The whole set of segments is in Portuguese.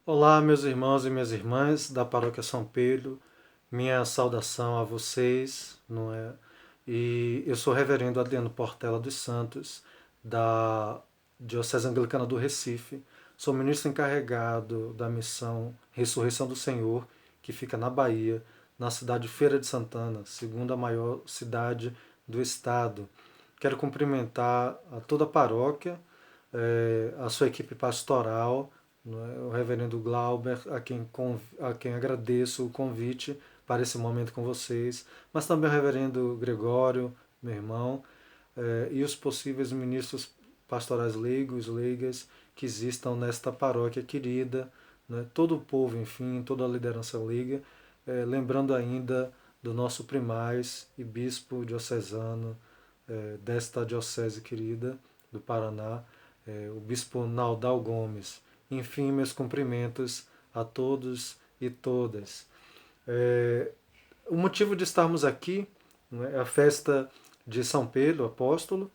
Olá, meus irmãos e minhas irmãs da Paróquia São Pedro, minha saudação a vocês, não é? E eu sou o reverendo Adriano Portela dos Santos, da Diocese Anglicana do Recife. Sou ministro encarregado da missão Ressurreição do Senhor, que fica na Bahia, na cidade de Feira de Santana, segunda maior cidade do estado. Quero cumprimentar a toda a paróquia, a sua equipe pastoral, não é? O reverendo Glauber, a quem agradeço o convite para esse momento com vocês, mas também o reverendo Gregório, meu irmão, e os possíveis ministros pastorais leigos, leigas, que existam nesta paróquia querida, né? Todo o povo, enfim, toda a liderança leiga, lembrando ainda do nosso primaz e bispo diocesano desta diocese querida do Paraná, o bispo Naldal Gomes. Enfim, meus cumprimentos a todos e todas. O motivo de estarmos aqui, né, é a festa de São Pedro, apóstolo,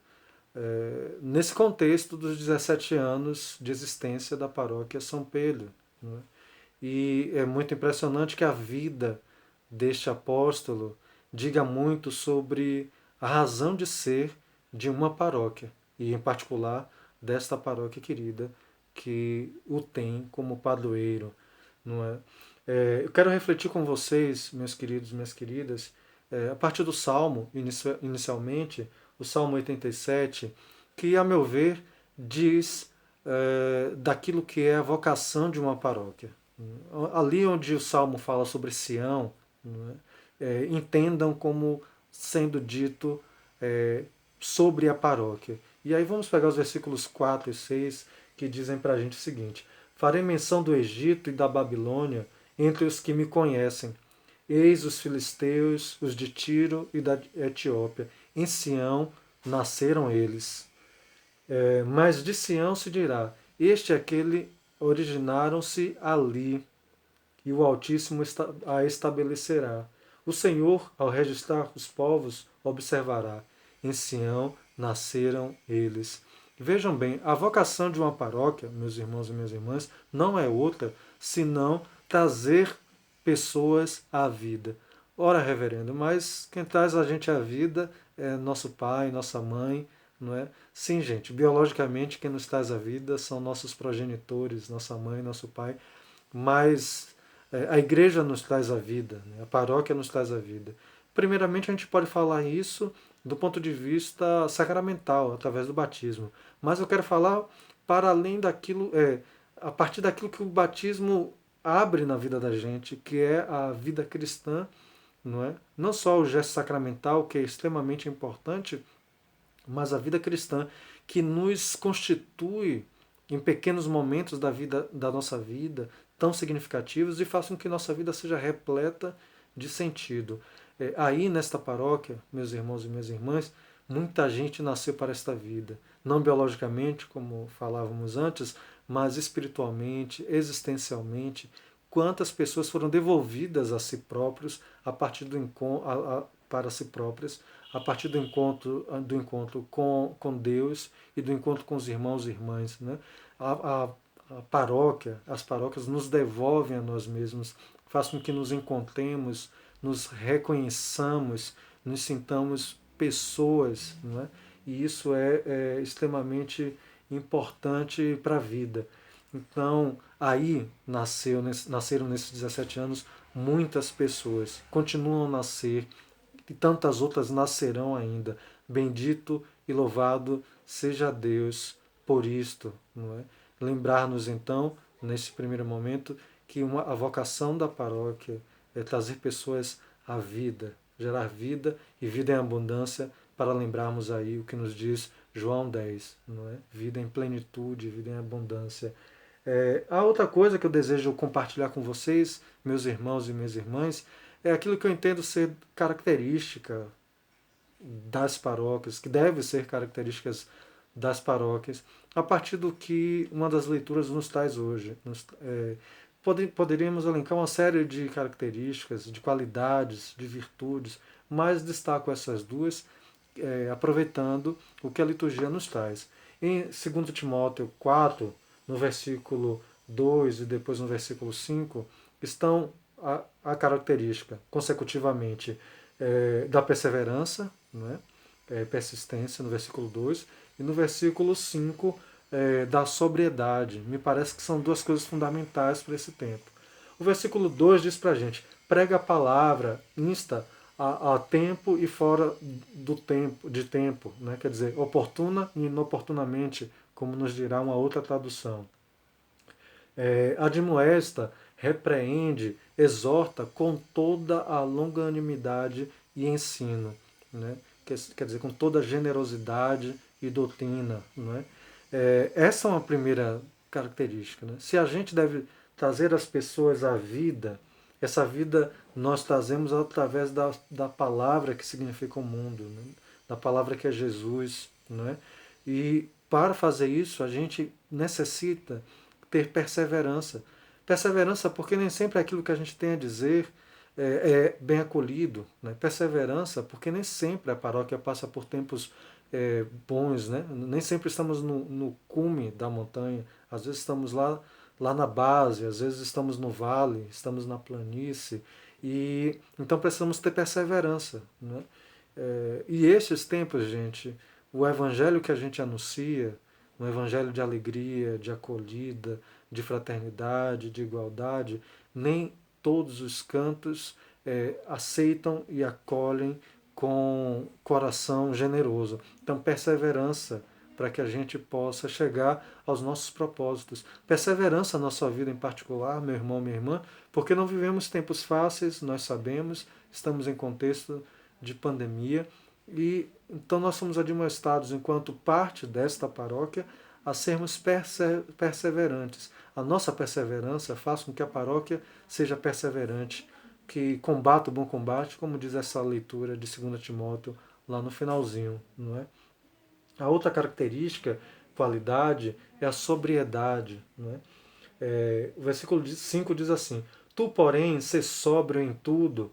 nesse contexto dos 17 anos de existência da paróquia São Pedro. Né? E é muito impressionante que a vida deste apóstolo diga muito sobre a razão de ser de uma paróquia, e em particular desta paróquia querida que o tem como padroeiro. Não é? Eu quero refletir com vocês, meus queridos e minhas queridas, a partir do Salmo, inicialmente, o Salmo 87, que, a meu ver, diz daquilo que é a vocação de uma paróquia. Ali onde o Salmo fala sobre Sião, não entendam como sendo dito é, sobre a paróquia. E aí vamos pegar os versículos 4 e 6 que dizem para a gente o seguinte: Farei menção do Egito e da Babilônia entre os que me conhecem. Eis os filisteus, os de Tiro e da Etiópia. Em Sião nasceram eles. Mas de Sião se dirá: Este e aquele originaram-se ali, e o Altíssimo a estabelecerá. O Senhor, ao registrar os povos, observará. Em Sião nasceram eles. Vejam bem, a vocação de uma paróquia, meus irmãos e minhas irmãs, não é outra senão trazer pessoas à vida. Ora, reverendo, mas quem traz a gente à vida é nosso pai, nossa mãe, não é? Sim, gente, biologicamente quem nos traz à vida são nossos progenitores, nossa mãe, nosso pai, mas a igreja nos traz a vida, né? A paróquia nos traz a vida. Primeiramente, a gente pode falar isso do ponto de vista sacramental, através do batismo. Mas eu quero falar para além daquilo, a partir daquilo que o batismo abre na vida da gente, que é a vida cristã, não é? Não só o gesto sacramental, que é extremamente importante, mas a vida cristã que nos constitui em pequenos momentos da vida, da nossa vida, tão significativos e façam com que nossa vida seja repleta de sentido. Aí nesta paróquia, meus irmãos e minhas irmãs, muita gente nasceu para esta vida, não biologicamente, como falávamos antes, mas espiritualmente, existencialmente. Quantas pessoas foram devolvidas a si próprios a partir do para si próprias a partir do encontro com Deus e do encontro com os irmãos e irmãs. Né? A, a, a paróquia, as paróquias nos devolvem a nós mesmos, faz com que nos encontremos, nos reconheçamos, nos sintamos pessoas. Não é? E isso é extremamente importante para a vida. Então, aí nasceram nesses 17 anos muitas pessoas, continuam a nascer, e tantas outras nascerão ainda. Bendito e louvado seja Deus por isto. Não é? Lembrar-nos então, nesse primeiro momento, que a vocação da paróquia é trazer pessoas à vida, gerar vida e vida em abundância, para lembrarmos aí o que nos diz João 10, não é? Vida em plenitude, vida em abundância. A outra coisa que eu desejo compartilhar com vocês, meus irmãos e minhas irmãs, é aquilo que eu entendo ser característica das paróquias, que deve ser características das paróquias, a partir do que uma das leituras nos traz hoje. Poderíamos elencar uma série de características, de qualidades, de virtudes, mas destaco essas duas, aproveitando o que a liturgia nos traz. Em 2 Timóteo 4, no versículo 2 e depois no versículo 5, estão a característica consecutivamente da perseverança, né? Persistência no versículo 2, e no versículo 5 da sobriedade. Me parece que são duas coisas fundamentais para esse tempo. O versículo 2 diz para a gente: prega a palavra, insta a tempo e fora do tempo, de tempo, né? Quer dizer, oportuna e inoportunamente, como nos dirá uma outra tradução. Admoesta, repreende, exorta com toda a longanimidade e ensino, né? Quer dizer, com toda a generosidade e doutrina. Não é? Essa é uma primeira característica. Né? Se a gente deve trazer as pessoas à vida, essa vida nós trazemos através da palavra que significa o mundo, né? Da palavra que é Jesus. Não é? E para fazer isso, a gente necessita ter perseverança. Perseverança porque nem sempre aquilo que a gente tem a dizer é bem acolhido. Né? Perseverança porque nem sempre a paróquia passa por tempos bons. Né? Nem sempre estamos no cume da montanha. Às vezes estamos lá na base, às vezes estamos no vale, estamos na planície. E então precisamos ter perseverança. Né? E esses tempos, gente, o evangelho que a gente anuncia, um evangelho de alegria, de acolhida, de fraternidade, de igualdade, nem todos os cantos aceitam e acolhem com coração generoso. Então, perseverança para que a gente possa chegar aos nossos propósitos. Perseverança na sua vida em particular, meu irmão, minha irmã, porque não vivemos tempos fáceis, nós sabemos, estamos em contexto de pandemia, e então nós somos admoestados, enquanto parte desta paróquia, a sermos perseverantes. A nossa perseverança faz com que a paróquia seja perseverante, que combata o bom combate, como diz essa leitura de 2 Timóteo lá no finalzinho. Não é? A outra característica, qualidade, é a sobriedade. Não é? O versículo 5 diz assim: tu, porém, se sóbrio em tudo,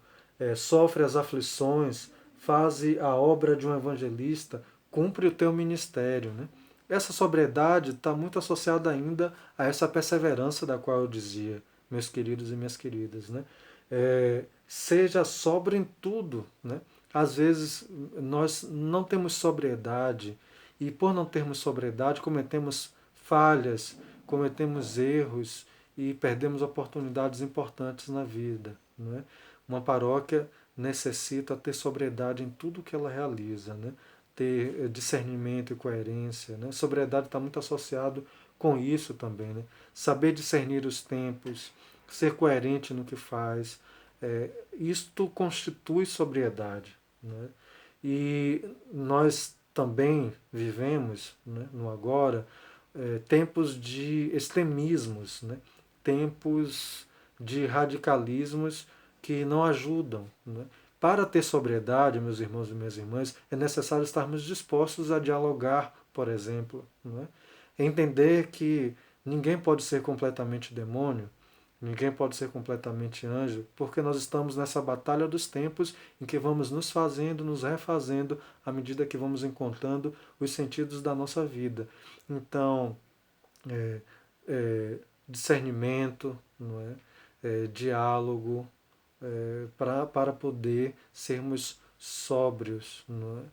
sofre as aflições, faze a obra de um evangelista, cumpre o teu ministério. Né? Essa sobriedade está muito associada ainda a essa perseverança da qual eu dizia, meus queridos e minhas queridas. Né? Seja sóbrio em tudo. Né? Às vezes nós não temos sobriedade e, por não termos sobriedade, cometemos falhas, cometemos erros e perdemos oportunidades importantes na vida. Não é? Uma paróquia necessita ter sobriedade em tudo que ela realiza, né? Ter discernimento e coerência. Né? Sobriedade está muito associado com isso também. Né? Saber discernir os tempos, ser coerente no que faz, isto constitui sobriedade. Né? E nós também vivemos, né, no agora, tempos de extremismos, né? Tempos de radicalismos que não ajudam. Né? Para ter sobriedade, meus irmãos e minhas irmãs, é necessário estarmos dispostos a dialogar, por exemplo. Né? Entender que ninguém pode ser completamente demônio, ninguém pode ser completamente anjo, porque nós estamos nessa batalha dos tempos em que vamos nos fazendo, nos refazendo, à medida que vamos encontrando os sentidos da nossa vida. Então, é, discernimento, não é? Diálogo, para poder sermos sóbrios. Não é?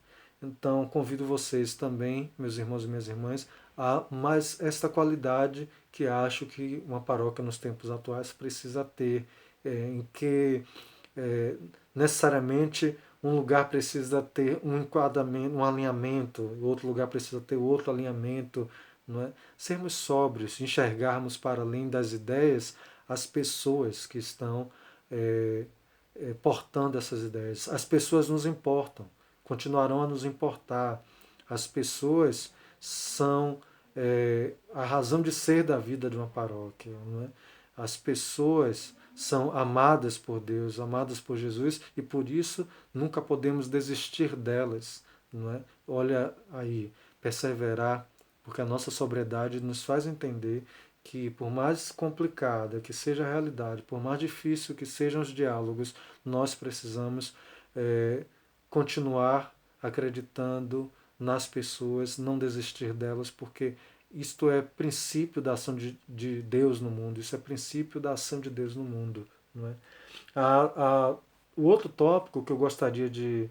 Então, convido vocês também, meus irmãos e minhas irmãs, a mais esta qualidade que acho que uma paróquia nos tempos atuais precisa ter, em que necessariamente um lugar precisa ter um enquadramento, um alinhamento, outro lugar precisa ter outro alinhamento. Não é? Sermos sóbrios, enxergarmos para além das ideias as pessoas que estão portando essas ideias. As pessoas nos importam, continuarão a nos importar. As pessoas são a razão de ser da vida de uma paróquia. Não é? As pessoas são amadas por Deus, amadas por Jesus, e por isso nunca podemos desistir delas. Não é? Olha aí, perseverar, porque a nossa sobriedade nos faz entender que, por mais complicada que seja a realidade, por mais difícil que sejam os diálogos, nós precisamos continuar acreditando nas pessoas, não desistir delas, porque isto é princípio da ação de Deus no mundo, isso é princípio da ação de Deus no mundo. Não é? O outro tópico que eu gostaria de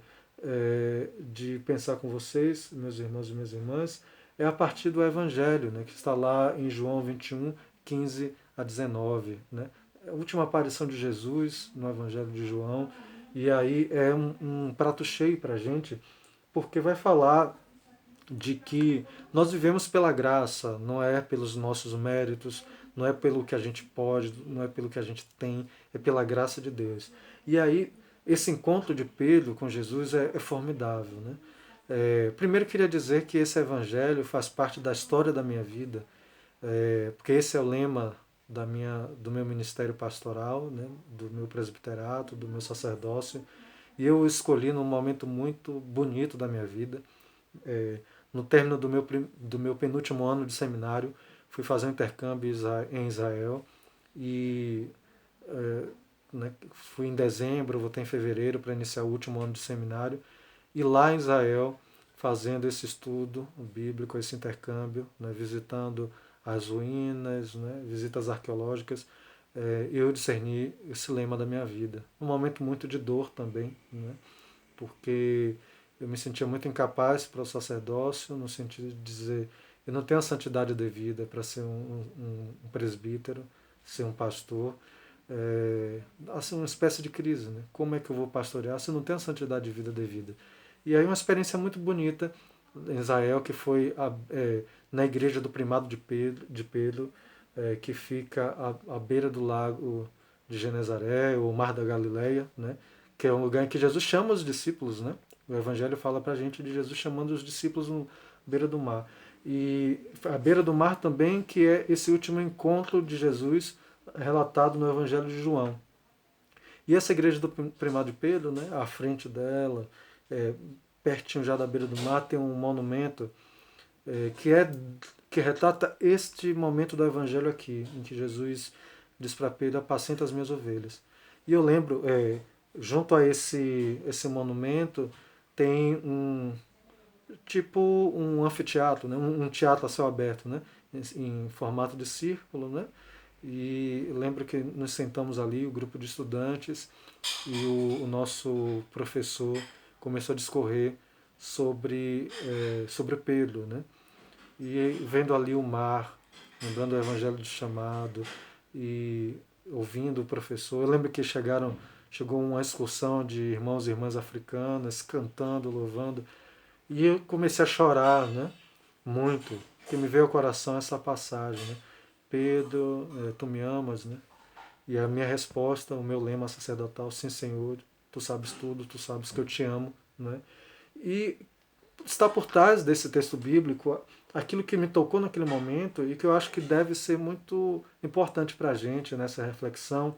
pensar com vocês, meus irmãos e minhas irmãs, é a partir do Evangelho, né, que está lá em João 21, 15 a 19. Né? A última aparição de Jesus no Evangelho de João, e aí é um prato cheio para a gente, porque vai falar de que nós vivemos pela graça, não é pelos nossos méritos, não é pelo que a gente pode, não é pelo que a gente tem, é pela graça de Deus. E aí, esse encontro de Pedro com Jesus é formidável. Né? Primeiro, queria dizer que esse evangelho faz parte da história da minha vida, porque esse é o lema do meu ministério pastoral, né? Do meu presbiterato, do meu sacerdócio, e eu escolhi num momento muito bonito da minha vida. É, no término do meu penúltimo ano de seminário, fui fazer um intercâmbio em Israel e né, fui em dezembro, voltei em fevereiro para iniciar o último ano de seminário. E lá em Israel, fazendo esse estudo bíblico, esse intercâmbio, né, visitando as ruínas, né, visitas arqueológicas, eu discerni esse lema da minha vida. Um momento muito de dor também, né, porque eu me sentia muito incapaz para o sacerdócio, no sentido de dizer, eu não tenho a santidade devida para ser um presbítero, ser um pastor. Assim, uma espécie de crise, né? Como é que eu vou pastorear se eu não tenho a santidade de vida devida? E aí uma experiência muito bonita em Israel, que foi na igreja do primado de Pedro, que fica à beira do lago de Genezaré, o Mar da Galileia, né? Que é um lugar em que Jesus chama os discípulos, né? O Evangelho fala para a gente de Jesus chamando os discípulos à beira do mar. E à beira do mar também, que é esse último encontro de Jesus relatado no Evangelho de João. E essa igreja do primado de Pedro, né, à frente dela, pertinho já da beira do mar, tem um monumento que retrata este momento do Evangelho aqui, em que Jesus diz para Pedro: apacenta as minhas ovelhas. E eu lembro, junto a esse monumento, tem tipo um anfiteatro, né? Um teatro a céu aberto, né? Em formato de círculo, né? E lembro que nos sentamos ali, o grupo de estudantes, e o nosso professor começou a discorrer sobre Pedro, né? E vendo ali o mar, lembrando o evangelho de chamado e ouvindo o professor. Eu lembro que chegou uma excursão de irmãos e irmãs africanas cantando, louvando, e eu comecei a chorar, né? Muito, porque me veio ao coração essa passagem, né? Pedro, tu me amas, né? E a minha resposta, o meu lema sacerdotal: sim, Senhor, tu sabes tudo, tu sabes que eu te amo, né? E está por trás desse texto bíblico aquilo que me tocou naquele momento e que eu acho que deve ser muito importante para a gente nessa reflexão,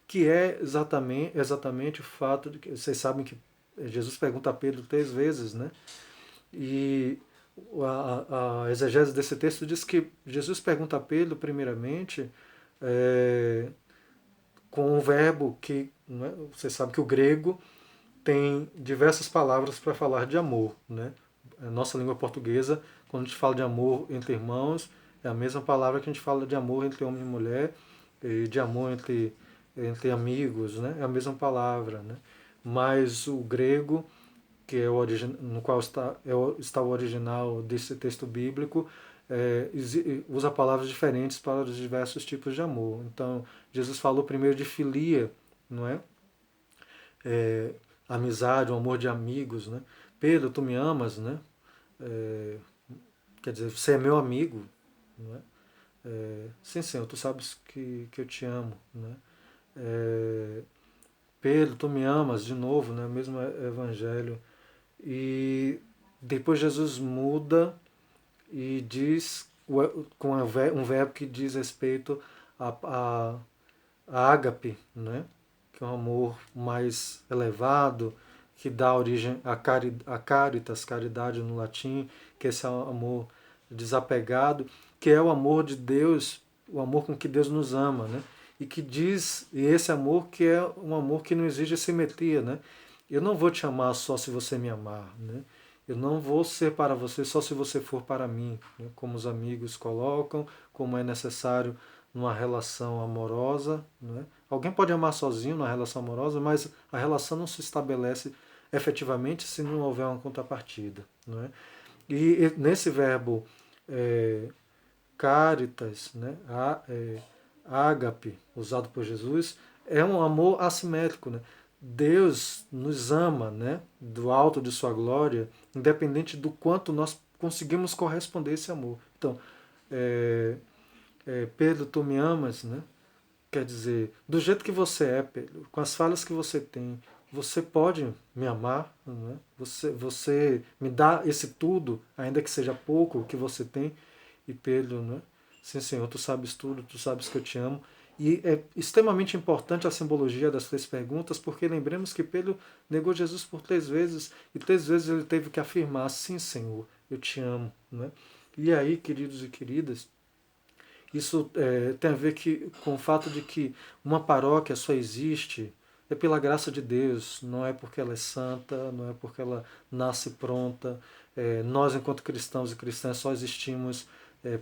que é exatamente o fato de que vocês sabem que Jesus pergunta a Pedro 3 vezes, né? E a exegese desse texto diz que Jesus pergunta a Pedro, primeiramente, com um verbo que, né, você sabe que o grego tem diversas palavras para falar de amor. Né? A nossa língua portuguesa, quando a gente fala de amor entre irmãos, é a mesma palavra que a gente fala de amor entre homem e mulher, e de amor entre amigos, né? É a mesma palavra. Né? Mas o grego, que é no qual está o original desse texto bíblico, usa palavras diferentes para os diversos tipos de amor. Então, Jesus falou primeiro de filia, não é? Amizade, um amor de amigos, né? Pedro, tu me amas, né? Quer dizer, você é meu amigo, não é? Sim, Senhor, tu sabes que eu te amo, né? Pedro, tu me amas, de novo, né? Mesmo evangelho. E depois Jesus muda e diz com um verbo que diz respeito a ágape, né? Que é um amor mais elevado, que dá origem a caritas, caridade no latim, que é esse amor desapegado, que é o amor de Deus, o amor com que Deus nos ama, né? E esse amor que é um amor que não exige simetria, né? Eu não vou te amar só se você me amar, né? Eu não vou ser para você só se você for para mim, né? Como os amigos colocam, como é necessário numa relação amorosa. Né? Alguém pode amar sozinho numa relação amorosa, mas a relação não se estabelece efetivamente se não houver uma contrapartida. Né? E nesse verbo é, caritas, né? Ágape, usado por Jesus, é um amor assimétrico. Né? Deus nos ama, né? Do alto de sua glória, independente do quanto nós conseguimos corresponder a esse amor. Então, Pedro, tu me amas, né? Quer dizer, do jeito que você é, Pedro, com as falhas que você tem, você pode me amar, né? Você me dá esse tudo, ainda que seja pouco, o que você tem. E Pedro, né? Sim, Senhor, tu sabes tudo, tu sabes que eu te amo. E é extremamente importante a simbologia das 3 perguntas, porque lembremos que Pedro negou Jesus por 3 vezes, e 3 vezes ele teve que afirmar, sim, Senhor, eu te amo. Né? E aí, queridos e queridas, isso tem a ver com o fato de que uma paróquia só existe pela graça de Deus, não é porque ela é santa, não é porque ela nasce pronta. Nós, enquanto cristãos e cristãs, só existimos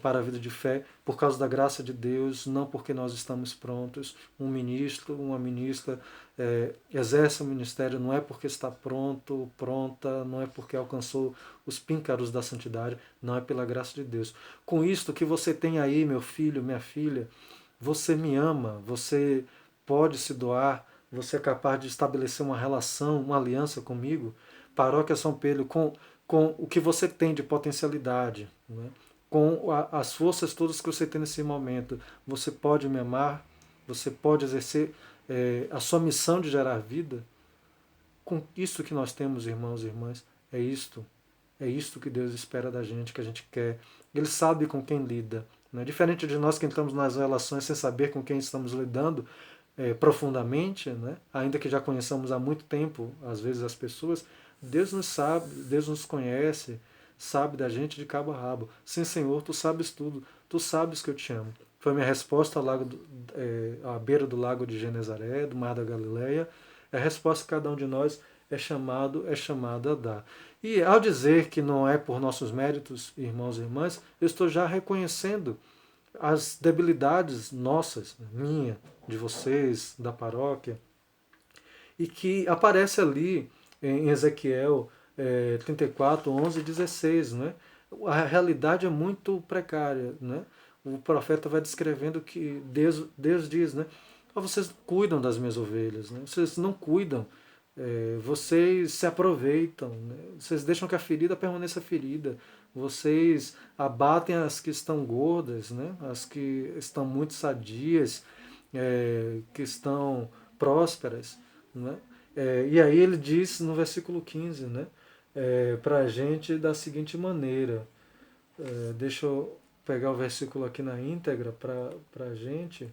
para a vida de fé por causa da graça de Deus, não porque nós estamos prontos. Um ministro, uma ministra exerce o ministério não é porque está pronto, pronta, não é porque alcançou os píncaros da santidade, não é pela graça de Deus. Com isto que você tem aí, meu filho, minha filha, você me ama, você pode se doar, você é capaz de estabelecer uma relação, uma aliança comigo. Paróquia São Pedro, com o que você tem de potencialidade, né? Com as forças todas que você tem nesse momento, você pode me amar, você pode exercer a sua missão de gerar vida. Com isso que nós temos, irmãos e irmãs, é isto que Deus espera da gente, que a gente quer. Ele sabe com quem lida. Né? Diferente de nós que entramos nas relações sem saber com quem estamos lidando profundamente, né? Ainda que já conheçamos há muito tempo, às vezes, as pessoas, Deus nos sabe, Deus nos conhece, sabe da gente de cabo a rabo. Sim, Senhor, tu sabes tudo, tu sabes que eu te amo. Foi minha resposta à beira do lago de Genezaré, do mar da Galileia. É a resposta que cada um de nós é chamado a dar. E ao dizer que não é por nossos méritos, irmãos e irmãs, eu estou já reconhecendo as debilidades nossas, minha, de vocês, da paróquia, e que aparece ali em Ezequiel 34, 11 e 16. Né? A realidade é muito precária. Né? O profeta vai descrevendo que Deus diz, né? Vocês cuidam das minhas ovelhas, né? Vocês não cuidam, vocês se aproveitam, né? Vocês deixam que a ferida permaneça ferida, vocês abatem as que estão gordas, né? As que estão muito sadias, que estão prósperas. Né? E aí ele diz no versículo 15, né? Para a gente da seguinte maneira. Deixa eu pegar o versículo aqui na íntegra para a gente.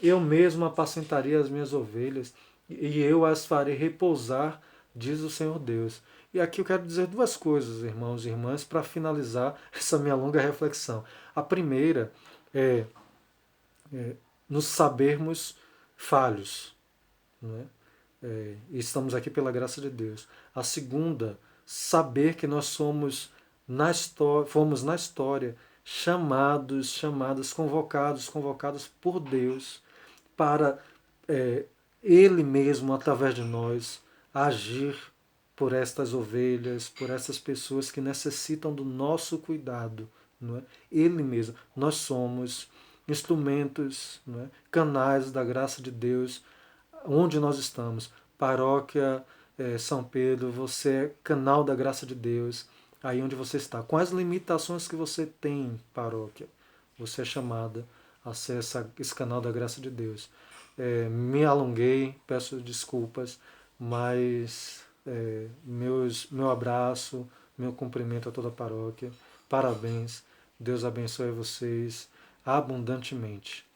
Eu mesmo apacentaria as minhas ovelhas e eu as farei repousar, diz o Senhor Deus. E aqui eu quero dizer 2 coisas, irmãos e irmãs, para finalizar essa minha longa reflexão. A primeira é nos sabermos falhos, não é? E estamos aqui pela graça de Deus. A segunda, saber que nós fomos na história chamados, convocados por Deus para Ele mesmo, através de nós, agir por estas ovelhas, por essas pessoas que necessitam do nosso cuidado. Não é? Ele mesmo. Nós somos instrumentos, não é? Canais da graça de Deus onde nós estamos. Paróquia São Pedro, você é canal da graça de Deus, aí onde você está. Com as limitações que você tem, paróquia, você é chamada a ser esse canal da graça de Deus. Me alonguei, peço desculpas, mas meu abraço, meu cumprimento a toda a paróquia. Parabéns, Deus abençoe vocês abundantemente.